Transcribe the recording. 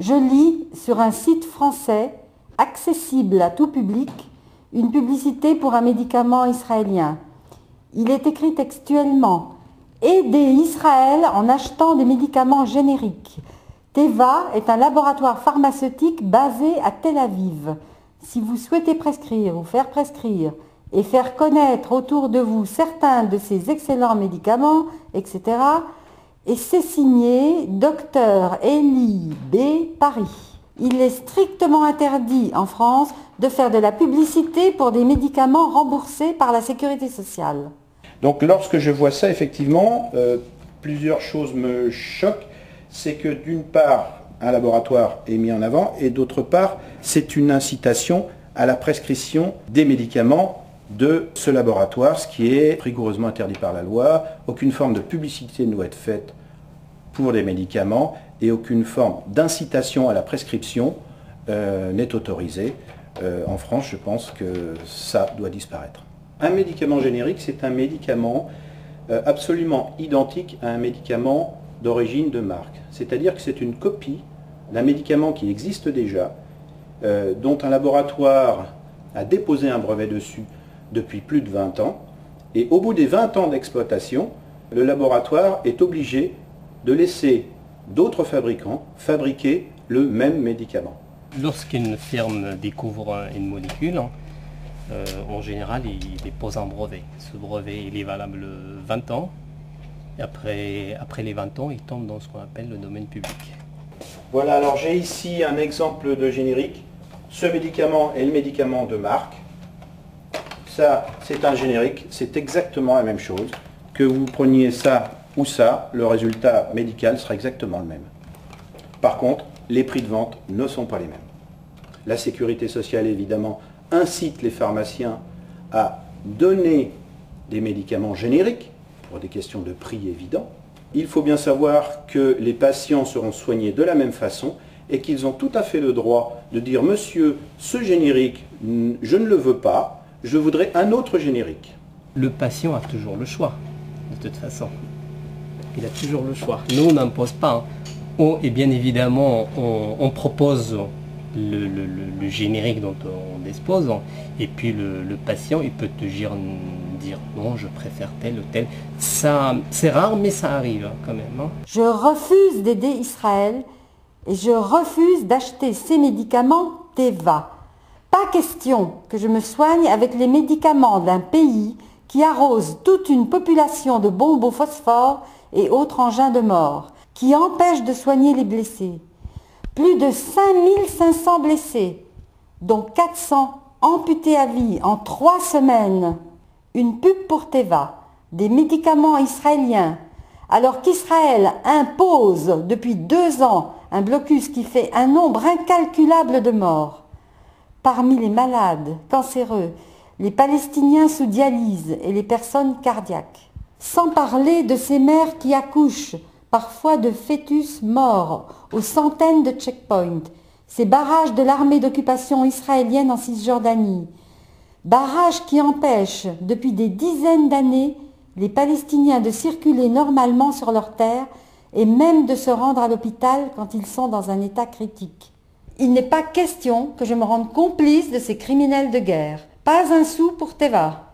Je lis sur un site français, accessible à tout public, une publicité pour un médicament israélien. Il est écrit textuellement « Aidez Israël en achetant des médicaments génériques. Teva est un laboratoire pharmaceutique basé à Tel Aviv. Si vous souhaitez prescrire ou faire prescrire et faire connaître autour de vous certains de ces excellents médicaments, etc. » Et c'est signé Dr Elie B. Paris. Il est strictement interdit en France de faire de la publicité pour des médicaments remboursés par la sécurité sociale. Donc lorsque je vois ça, effectivement, plusieurs choses me choquent. C'est que d'une part, un laboratoire est mis en avant et d'autre part, c'est une incitation à la prescription des médicaments de ce laboratoire, ce qui est rigoureusement interdit par la loi. Aucune forme de publicité ne doit être faite pour des médicaments et aucune forme d'incitation à la prescription n'est autorisée. En France, je pense que ça doit disparaître. Un médicament générique, c'est un médicament absolument identique à un médicament d'origine de marque. C'est-à-dire que c'est une copie d'un médicament qui existe déjà, dont un laboratoire a déposé un brevet dessus depuis plus de 20 ans. Et au bout des 20 ans d'exploitation, le laboratoire est obligé de laisser d'autres fabricants fabriquer le même médicament. Lorsqu'une firme découvre une molécule, en général, il dépose un brevet. Ce brevet il est valable 20 ans. Et après les 20 ans, il tombe dans ce qu'on appelle le domaine public. Voilà, alors j'ai ici un exemple de générique. Ce médicament est le médicament de marque. Ça, c'est un générique, c'est exactement la même chose. Que vous preniez ça ou ça, le résultat médical sera exactement le même. Par contre, les prix de vente ne sont pas les mêmes. La sécurité sociale, évidemment, incite les pharmaciens à donner des médicaments génériques, pour des questions de prix évidents. Il faut bien savoir que les patients seront soignés de la même façon et qu'ils ont tout à fait le droit de dire « Monsieur, ce générique, je ne le veux pas, je voudrais un autre générique ». Le patient a toujours le choix, de toute façon. Il a toujours le choix. Nous, on n'impose pas. Et bien évidemment, on propose le générique dont on dispose. Et puis le patient, il peut te dire non, je préfère tel ou tel. Ça, c'est rare, mais ça arrive quand même. Je refuse d'aider Israël et je refuse d'acheter ces médicaments Teva. Pas question que je me soigne avec les médicaments d'un pays qui arrose toute une population de bombes au phosphore et autres engins de mort, qui empêche de soigner les blessés. Plus de 5500 blessés, dont 400 amputés à vie en 3 semaines. Une pub pour Teva, des médicaments israéliens, alors qu'Israël impose depuis 2 ans un blocus qui fait un nombre incalculable de morts. Parmi les malades, cancéreux, les Palestiniens sous dialyse et les personnes cardiaques. Sans parler de ces mères qui accouchent, parfois de fœtus morts, aux centaines de checkpoints, ces barrages de l'armée d'occupation israélienne en Cisjordanie. Barrages qui empêchent, depuis des dizaines d'années, les Palestiniens de circuler normalement sur leur terre et même de se rendre à l'hôpital quand ils sont dans un état critique. Il n'est pas question que je me rende complice de ces criminels de guerre. Pas un sou pour Teva.